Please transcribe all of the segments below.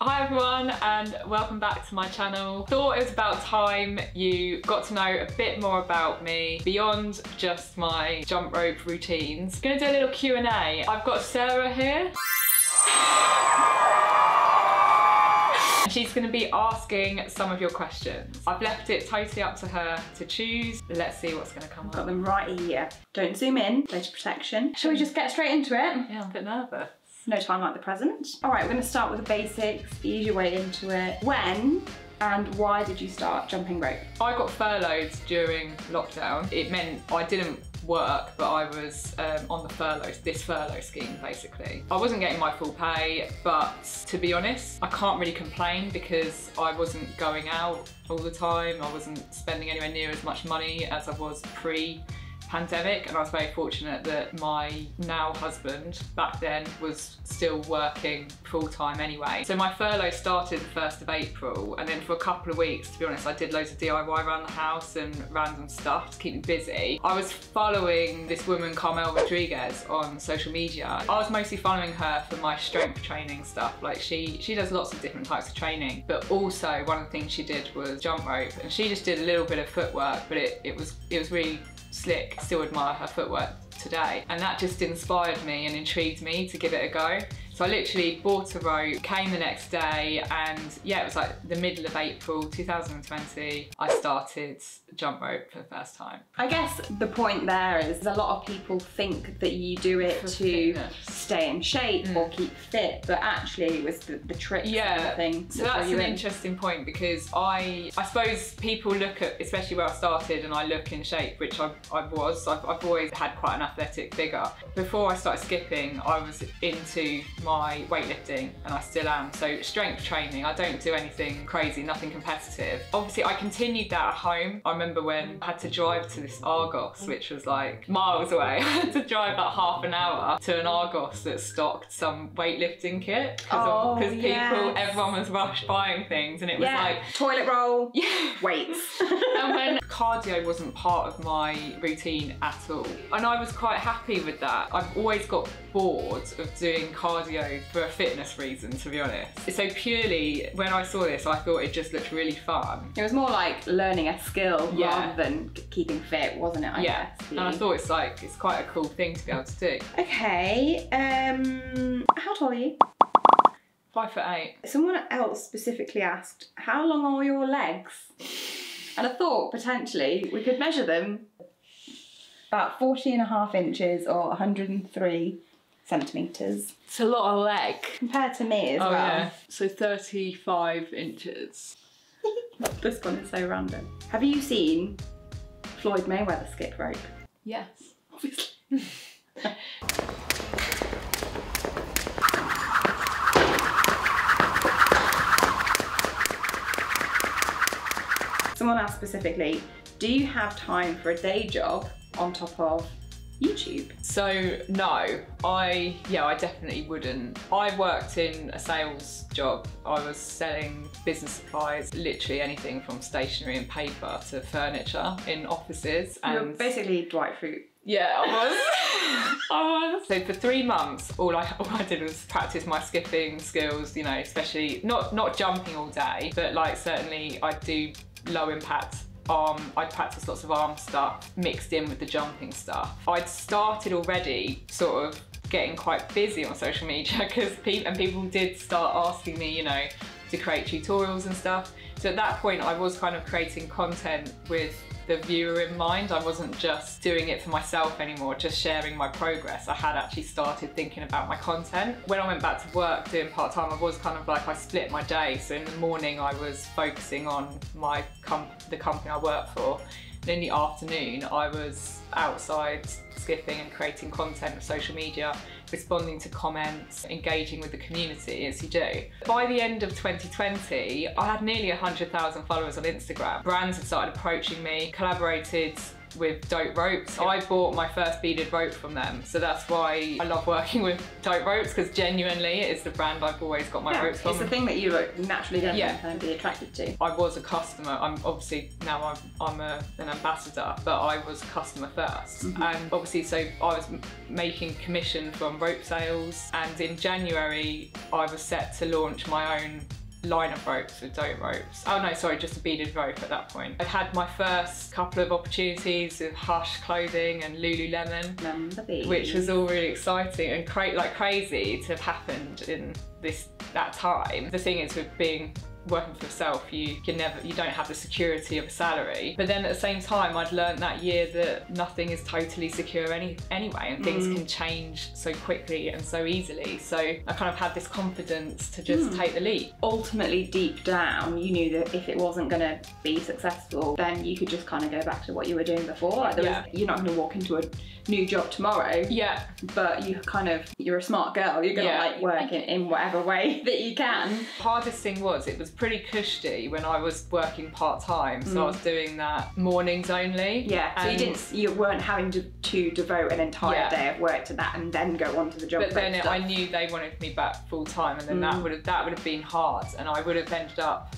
Hi everyone and welcome back to my channel. Thought it was about time you got to know a bit more about me beyond just my jump rope routines. Gonna do a little Q&A. I've got Sarah here. She's going to be asking some of your questions. I've left it totally up to her to choose. Let's see what's going to come up. Got them right here. Don't zoom in, data protection. Shall we just get straight into it? Yeah, I'm a bit nervous. No time like the present. All right, we're going to start with the basics, ease your way into it. When and why did you start jumping rope? I got furloughed during lockdown. It meant I didn't work, but I was on the this furlough scheme basically. I wasn't getting my full pay, but to be honest, I can't really complain because I wasn't going out all the time. I wasn't spending anywhere near as much money as I was pre-pandemic, and I was very fortunate that my now husband back then was still working full-time anyway. So my furlough started the 1st of April, and then for a couple of weeks, to be honest, I did loads of DIY around the house and random stuff to keep me busy. I was following this woman, Carmel Rodriguez, on social media. I was mostly following her for my strength training stuff. Like she does lots of different types of training, but also one of the things she did was jump rope, and she just did a little bit of footwork, but it was really slick. Still admire her footwork today, and that just inspired me and intrigued me to give it a go. So I literally bought a rope, came the next day, and yeah, it was like the middle of April 2020, I started jump rope for the first time. I guess the point there is a lot of people think that you do it to stay in shape or keep fit, but actually it was the trick. Yeah, so that's an interesting point, because I suppose people look at, especially where I started, and I look in shape, which I was. I've always had quite an athletic figure. Before I started skipping, I was into my weightlifting, and I still am. So strength training, I don't do anything crazy, nothing competitive. Obviously I continued that at home. I remember when I had to drive to this Argos, which was like miles away. I had to drive about half an hour to an Argos that stocked some weightlifting kit, because everyone was rush buying things, and it was like toilet roll, weights. And when cardio wasn't part of my routine at all, and I was quite happy with that. I've always got bored of doing cardio for a fitness reason, to be honest. So purely, when I saw this, I thought it just looked really fun. It was more like learning a skill rather than keeping fit, wasn't it? I guess. And I thought it's quite a cool thing to be able to do. Okay, how tall are you? 5'8". Someone else specifically asked, how long are your legs? And I thought potentially we could measure them. About 40.5 inches or 103 centimetres. It's a lot of leg. Compared to me as well. Yeah. So 35 inches. This one is so random. Have you seen Floyd Mayweather skip rope? Yes. Obviously. Someone asked specifically, do you have time for a day job on top of YouTube? So no, I definitely wouldn't. I worked in a sales job. I was selling business supplies, literally anything from stationery and paper to furniture in offices. And you're basically Dwight Fruit. Yeah, I was. So for 3 months, all I did was practice my skipping skills, you know, especially not jumping all day, but like certainly I do low impact I'd practice lots of arm stuff mixed in with the jumping stuff. I'd started already sort of getting quite busy on social media, because people did start asking me, you know, to create tutorials and stuff. So at that point I was kind of creating content with the viewer in mind. I wasn't just doing it for myself anymore, just sharing my progress. I had actually started thinking about my content. When I went back to work doing part-time, I was kind of like, I split my day. So in the morning I was focusing on the company I work for, and in the afternoon I was outside skipping and creating content of social media, responding to comments, engaging with the community as you do. By the end of 2020, I had nearly 100,000 followers on Instagram. Brands had started approaching me, collaborated with Dope Ropes. I bought my first beaded rope from them, so that's why I love working with Dope Ropes, because genuinely it is the brand I've always got my ropes from. It's the thing that you naturally don't kind of be attracted to. I was a customer. I'm obviously now I'm an ambassador, but I was a customer first, and obviously so I was making commission from rope sales, and in January I was set to launch my own line of ropes with Dope Ropes. Oh no, sorry, just a beaded rope at that point. I had my first couple of opportunities with Hush clothing and Lululemon, which was all really exciting and crazy to have happened in that time. The thing is, with working for yourself, you don't have the security of a salary. But then at the same time, I'd learned that year that nothing is totally secure anyway, and things can change so quickly and so easily. So I kind of had this confidence to just take the leap. Ultimately, deep down, you knew that if it wasn't going to be successful, then you could just kind of go back to what you were doing before. Like you're not going to walk into a new job tomorrow. Yeah. But you're a smart girl. You're going to like work in whatever way that you can. Hardest thing was, it was pretty cushy when I was working part-time, so I was doing that mornings only. Yeah, so you weren't having to devote an entire day of work to that and then go on to the job. But then I knew they wanted me back full-time, and then that would have been hard, and I would have ended up,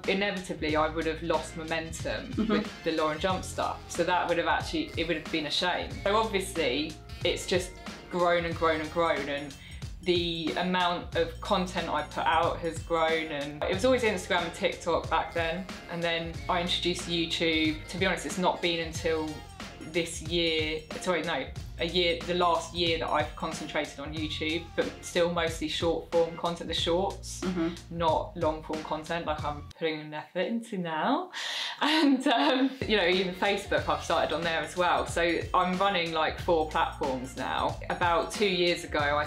inevitably I would have lost momentum with the Law and Jump stuff, so that would have it would have been a shame. So obviously it's just grown and grown and grown, and the amount of content I put out has grown, and it was always Instagram and TikTok back then, and then I introduced YouTube. To be honest, it's not been until this year, the last year that I've concentrated on YouTube, but still mostly short form content, the shorts, not long form content like I'm putting an effort into now. And even Facebook, I've started on there as well. So I'm running like 4 platforms now. About 2 years ago,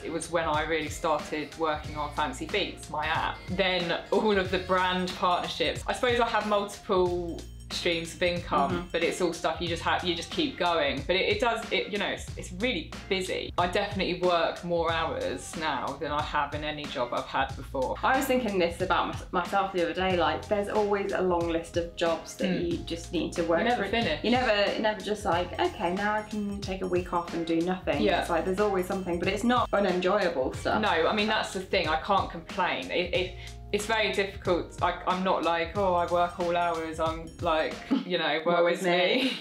it was when I really started working on Fancy Feet, my app. Then all of the brand partnerships. I suppose I have multiple streams of income, but it's all stuff you just keep going. But it's really busy. I definitely work more hours now than I have in any job I've had before. I was thinking this about myself the other day, like there's always a long list of jobs that you just need to work through. You never finish. You never just like, okay, now I can take a week off and do nothing. Yeah. It's like there's always something, but it's not unenjoyable stuff. No, I mean that's the thing, I can't complain. It's very difficult. I'm not like, oh, I work all hours. I'm like, woe is me.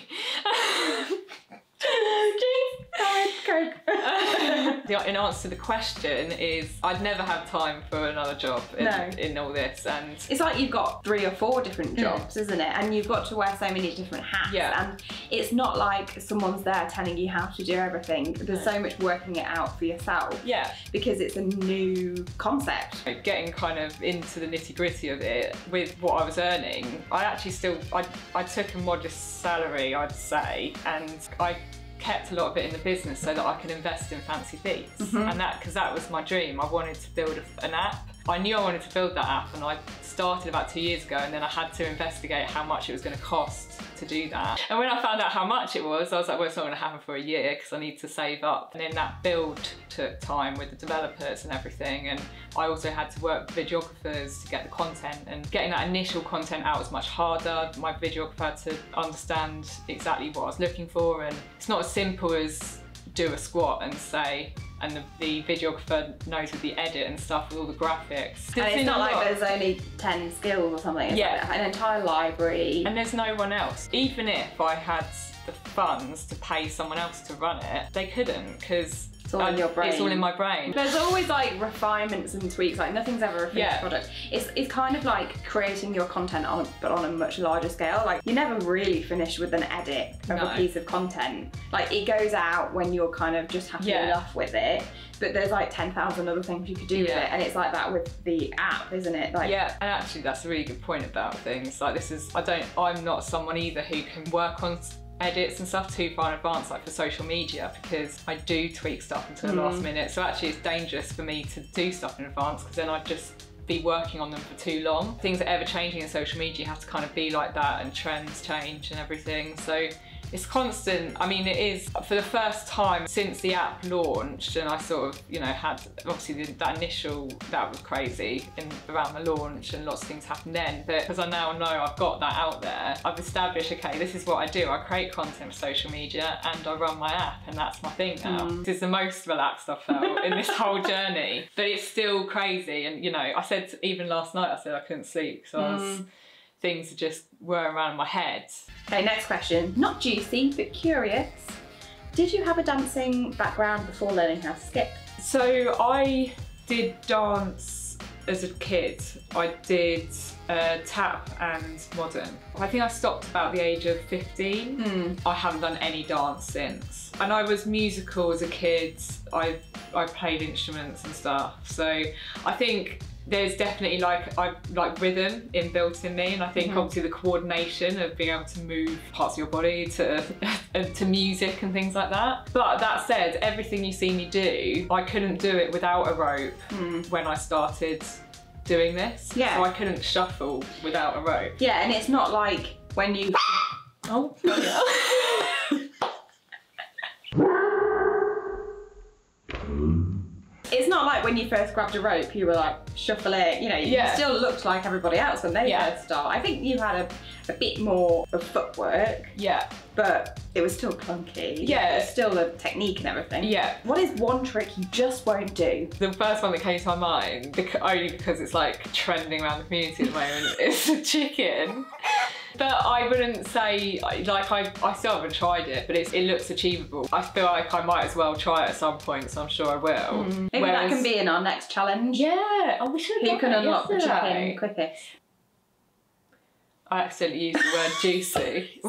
In answer to the question is, I'd never have time for another job in all this, and it's like you've got 3 or 4 different jobs, isn't it? And you've got to wear so many different hats. Yeah. And it's not like someone's there telling you how to do everything. There's so much working it out for yourself. Yeah. Because it's a new concept. Getting kind of into the nitty-gritty of it with what I was earning, I took a modest salary, I'd say, and I kept a lot of it in the business so that I could invest in Fancy Feet. And because that was my dream. I wanted to build an app. I knew I wanted to build that app, and I started about 2 years ago, and then I had to investigate how much it was going to cost to do that. And when I found out how much it was, I was like, well, it's not going to happen for a year because I need to save up. And then that build took time with the developers and everything, and I also had to work with videographers to get the content, and getting that initial content out was much harder. My videographer had to understand exactly what I was looking for, and it's not as simple as do a squat and say, and the videographer knows with the edit and stuff, with all the graphics. And it's not like there's only 10 skills or something. It's like an entire library. And there's no one else. Even if I had the funds to pay someone else to run it, they couldn't, because it's all in your brain. It's all in my brain. There's always like refinements and tweaks, like nothing's ever a finished product. It's kind of like creating your content but on a much larger scale. Like you never really finish with an edit of a piece of content. Like it goes out when you're kind of just happy enough with it, but there's like 10,000 other things you could do with it, and it's like that with the app, isn't it? Like, and actually that's a really good point about things. Like I'm not someone either who can work on edits and stuff too far in advance, like for social media, because I do tweak stuff until the last minute. So actually it's dangerous for me to do stuff in advance, because then I'd just be working on them for too long. Things are ever changing in social media, you have to kind of be like that, and trends change and everything. So It's constant. I mean, it is for the first time since the app launched, and I sort of, you know, had obviously that initial, that was crazy around the launch, and lots of things happened then. But because I now know I've got that out there, I've established, okay, this is what I do. I create content for social media and I run my app, and that's my thing now. This is the most relaxed I've felt in this whole journey. But it's still crazy, and you know, I said even last night, I said I couldn't sleep, so things just whirring around in my head. Okay, next question. Not juicy, but curious. Did you have a dancing background before learning how to skip? So I did dance as a kid. I did tap and modern. I think I stopped about the age of 15. I haven't done any dance since. And I was musical as a kid. I played instruments and stuff. So I think there's definitely like rhythm inbuilt in me, and I think obviously the coordination of being able to move parts of your body to music and things like that. But that said, everything you see me do, I couldn't do it without a rope when I started doing this. Yeah. So I couldn't shuffle without a rope. Yeah, and it's not like when you oh yeah. It's not like when you first grabbed a rope, you were like shuffling, you know, you still looked like everybody else when they first start. I think you had a bit more of footwork. Yeah. But it was still clunky. Yeah. It was still a technique and everything. Yeah. What is one trick you just won't do? The first one that came to my mind, only because it's like trending around the community at the moment, is the chicken. But I wouldn't say, like, I still haven't tried it, but it looks achievable. I feel like I might as well try it at some point, so I'm sure I will. Maybe that can be in our next challenge. Yeah, oh, we should have done Who can unlock the yesterday. chicken quickest? I accidentally used the word juicy.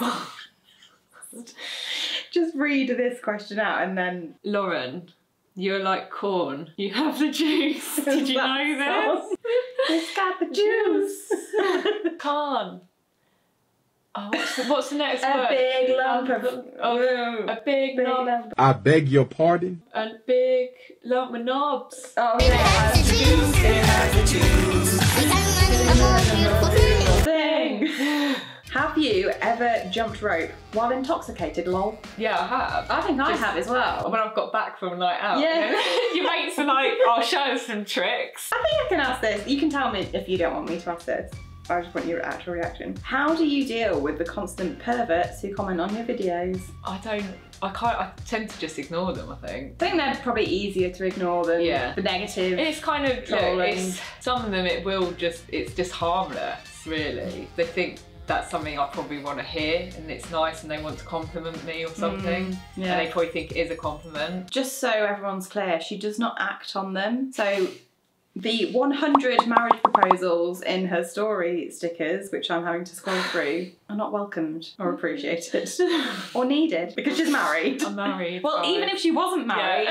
Just read this question out and then... Lauren, you're like corn. You have the juice. Did you know this? It's got the juice. Corn. Oh, what's the next word? A big lump of... a big lump. I beg your pardon? A big lump of knobs. Oh yeah, it has the juice. It has the juice. Thing. Have you ever jumped rope while intoxicated, lol? Yeah, I have. I think I have as well. When I've got back from a night out. Yeah. Your mates are like, I'll show us some tricks. I think I can ask this. You can tell me if you don't want me to ask this. I just want your actual reaction. How do you deal with the constant perverts who comment on your videos? I tend to just ignore them, I think. I think they're probably easier to ignore than the negative. It's kind of, some of them it's just harmless, really. They think that's something I probably want to hear and it's nice and they want to compliment me or something. And they probably think it is a compliment. Just so everyone's clear, she does not act on them. So the 100 marriage proposals in her story stickers, which I'm having to scroll through, are not welcomed or appreciated or needed because she's married. I'm married. Well, even if she wasn't married.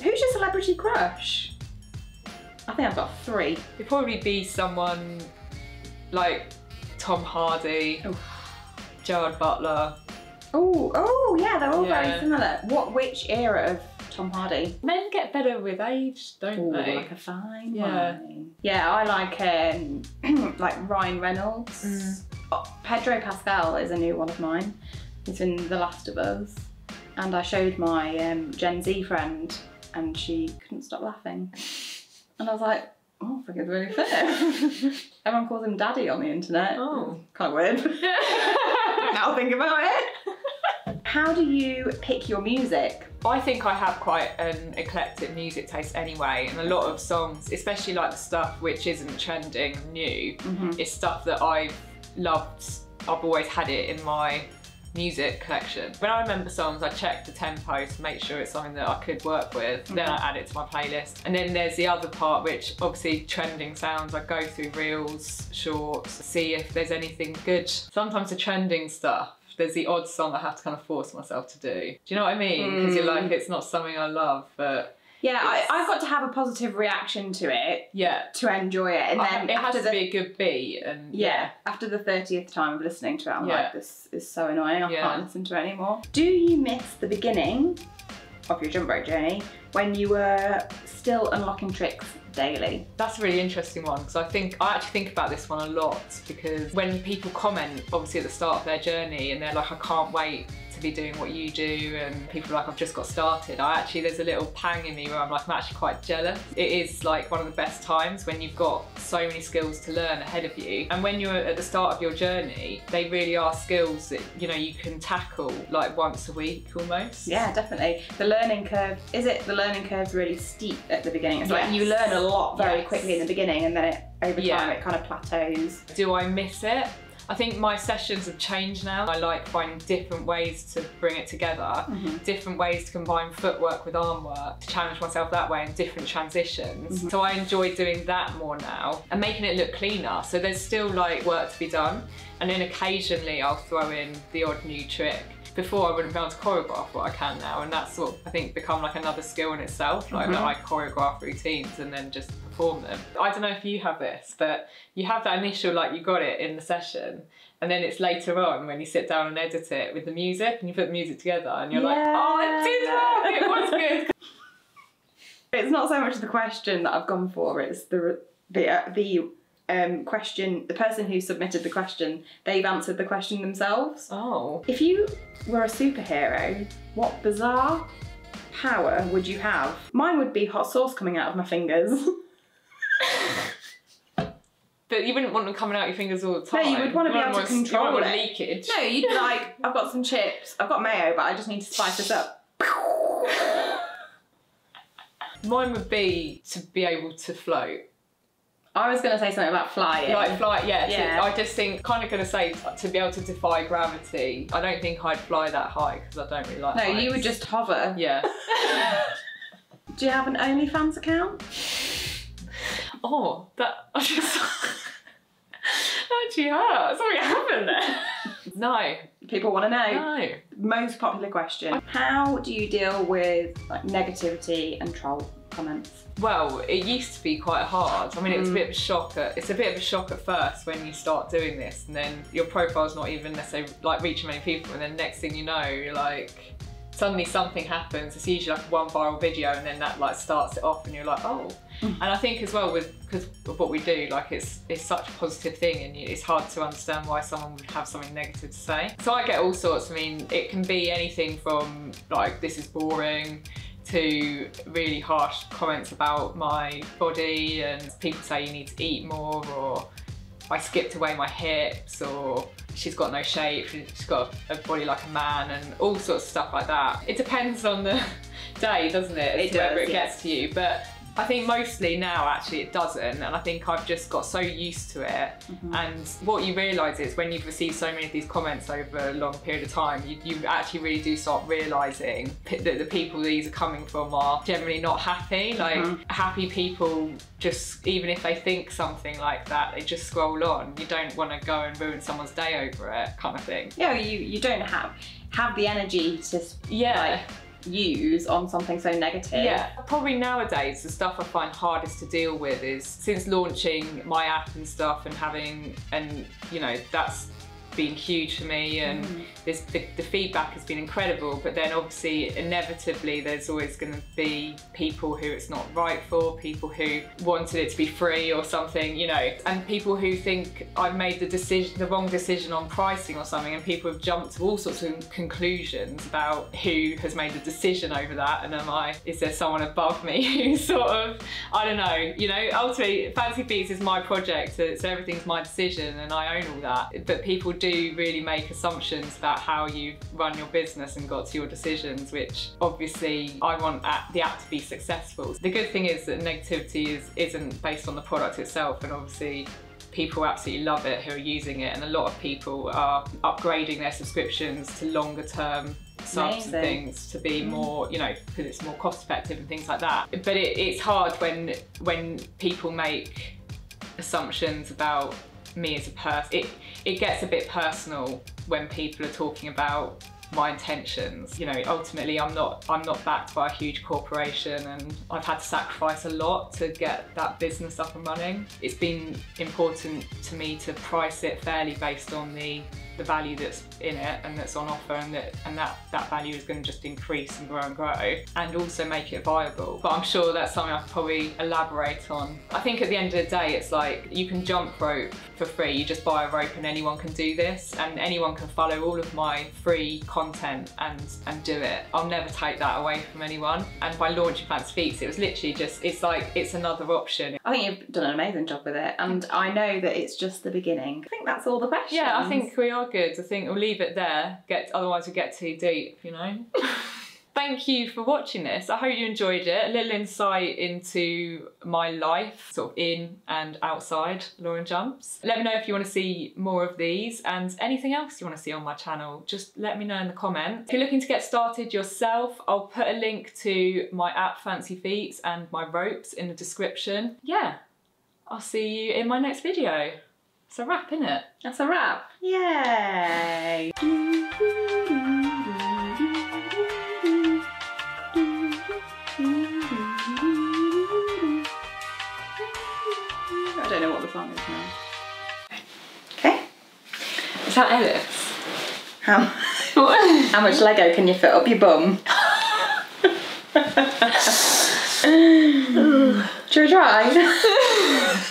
Who's your celebrity crush? I think I've got 3. It'd probably be someone like Tom Hardy, Gerard Butler. Oh yeah, they're all very similar. Which era of Tom Hardy? Men get better with age, don't they? Like a fine wine. Yeah, I like like Ryan Reynolds. Pedro Pascal is a new one of mine. He's in The Last of Us. And I showed my Gen Z friend and she couldn't stop laughing. And I was like, oh, I think it's really fair. Everyone calls him Daddy on the internet. Oh. Kind of weird. Now think about it. How do you pick your music? I think I have quite an eclectic music taste anyway, and a lot of songs, especially like the stuff which isn't trending new, is stuff that I've loved. I've always had it in my music collection. When I remember songs, I check the tempo to make sure it's something that I could work with. Then I add it to my playlist. And then there's the other part, which obviously trending sounds. I go through reels, shorts, see if there's anything good. Sometimes the trending stuff, there's the odd song I have to kind of force myself to do. Do you know what I mean? Because you're like, it's not something I love, but... Yeah, I've got to have a positive reaction to it to enjoy it. And then it has to be a good beat. And after the 30th time of listening to it, I'm like, this is so annoying, I can't listen to it anymore. Do you miss the beginning of your jump rope journey when you were still unlocking tricks daily? That's a really interesting one, because I actually think about this one a lot, because when people comment obviously at the start of their journey and they're like, I can't wait to be doing what you do, and people are like, I've just got started, there's a little pang in me where I'm like, I'm actually quite jealous. It is like one of the best times when you've got so many skills to learn ahead of you, and when you're at the start of your journey, they really are skills that you can tackle like once a week almost. Yeah, definitely. The learning curve, the learning curve's really steep at the beginning? It's like you learn a lot very quickly in the beginning, and then over time it kind of plateaus. Do I miss it? I think my sessions have changed now. I like finding different ways to bring it together, different ways to combine footwork with arm work, to challenge myself that way in different transitions. So I enjoy doing that more now and making it look cleaner. So there's still like work to be done, and then occasionally I'll throw in the odd new trick. Before I wouldn't be able to choreograph what I can now, and that's sort of, I think, become like another skill in itself, like that I choreograph routines and then just perform them. I don't know if you have this, but you have that initial, like, you got it in the session, and then it's later on when you sit down and edit it with the music and you put the music together and you're like, oh, I did that, it was good. It's not so much the question that I've gone for, it's the question, the person who submitted the question, they've answered the question themselves. Oh. If you were a superhero, what bizarre power would you have? Mine would be hot sauce coming out of my fingers. But you wouldn't want them coming out your fingers all the time. No, you would want to be able to control it. Leakage. No, you'd be like, I've got some chips, I've got mayo, but I just need to spice this up. Mine would be to be able to float. I was going to say something about flying. Like fly, yeah. I just think, kind of going to say, to be able to defy gravity. I don't think I'd fly that high because I don't really like heights. No, you would just hover. Yeah. Do you have an OnlyFans account? Oh, that actually hurt. Something happened there. No. People want to know. No. Most popular question. How do you deal with like negativity and troll comments? Well, it used to be quite hard. I mean, it's a bit of a shock. It's a bit of a shock at first when you start doing this, and then your profile's not even necessarily like reaching many people, and then next thing you know, you're like, suddenly something happens. It's usually like one viral video, and then that like starts it off, and you're like, oh. And I think as well, because of what we do, like it's such a positive thing, and it's hard to understand why someone would have something negative to say. So I get all sorts. I mean, it can be anything from like, this is boring, to really harsh comments about my body, and people say you need to eat more, or I skipped away my hips, or she's got no shape, she's got a body like a man, and all sorts of stuff like that. It depends on the day, doesn't it? It does, whether it gets to you. But I think mostly now actually it doesn't, and I think I've just got so used to it. And what you realise is when you've received so many of these comments over a long period of time, you actually really do start realising that the people these are coming from are generally not happy. Like happy people, just even if they think something like that, they just scroll on. You don't want to go and ruin someone's day over it, kind of thing. Yeah, you don't have the energy to like use on something so negative. Yeah, probably nowadays the stuff I find hardest to deal with is, since launching my app and stuff and having, and you know, that's been huge for me, and the feedback has been incredible, but then obviously inevitably there's always going to be people who it's not right for, people who wanted it to be free or something, you know, and people who think I've made the wrong decision on pricing or something, and people have jumped to all sorts of conclusions about who has made the decision over that, and is there someone above me who sort of, I don't know, you know, ultimately Fancy Beats is my project, so everything's my decision and I own all that, but people do really make assumptions about how you run your business and got to your decisions, which obviously I want the app to be successful. The good thing is that negativity isn't based on the product itself, and obviously people absolutely love it who are using it, and a lot of people are upgrading their subscriptions to longer term subs and things to be more, you know, because it's more cost effective and things like that. But it's hard when people make assumptions about me as a person. It gets a bit personal when people are talking about my intentions. You know, ultimately I'm not backed by a huge corporation, and I've had to sacrifice a lot to get that business up and running. It's been important to me to price it fairly based on the value that's in it and that's on offer, and that value is going to just increase and grow, and also make it viable. But I'm sure that's something I could probably elaborate on. I think at the end of the day, it's like you can jump rope for free. You just buy a rope and anyone can do this, and anyone can follow all of my free content and do it. I'll never take that away from anyone. And by launching Fancy Feats, it was literally just, it's like, it's another option. I think you've done an amazing job with it, and I know that it's just the beginning. I think that's all the questions. Yeah, I think we are good. I think we'll leave it there. Otherwise we get too deep, you know. Thank you for watching this. I hope you enjoyed it. A little insight into my life, sort of in and outside Lauren Jumps. Let me know if you want to see more of these, and anything else you want to see on my channel, just let me know in the comments. If you're looking to get started yourself, I'll put a link to my app Fancy Feats and my ropes in the description. Yeah, I'll see you in my next video. It's a wrap, isn't it? That's a wrap. Yay! I don't know what the song is now. Okay. Is that Ellis? How much Lego can you fit up your bum? Should we try?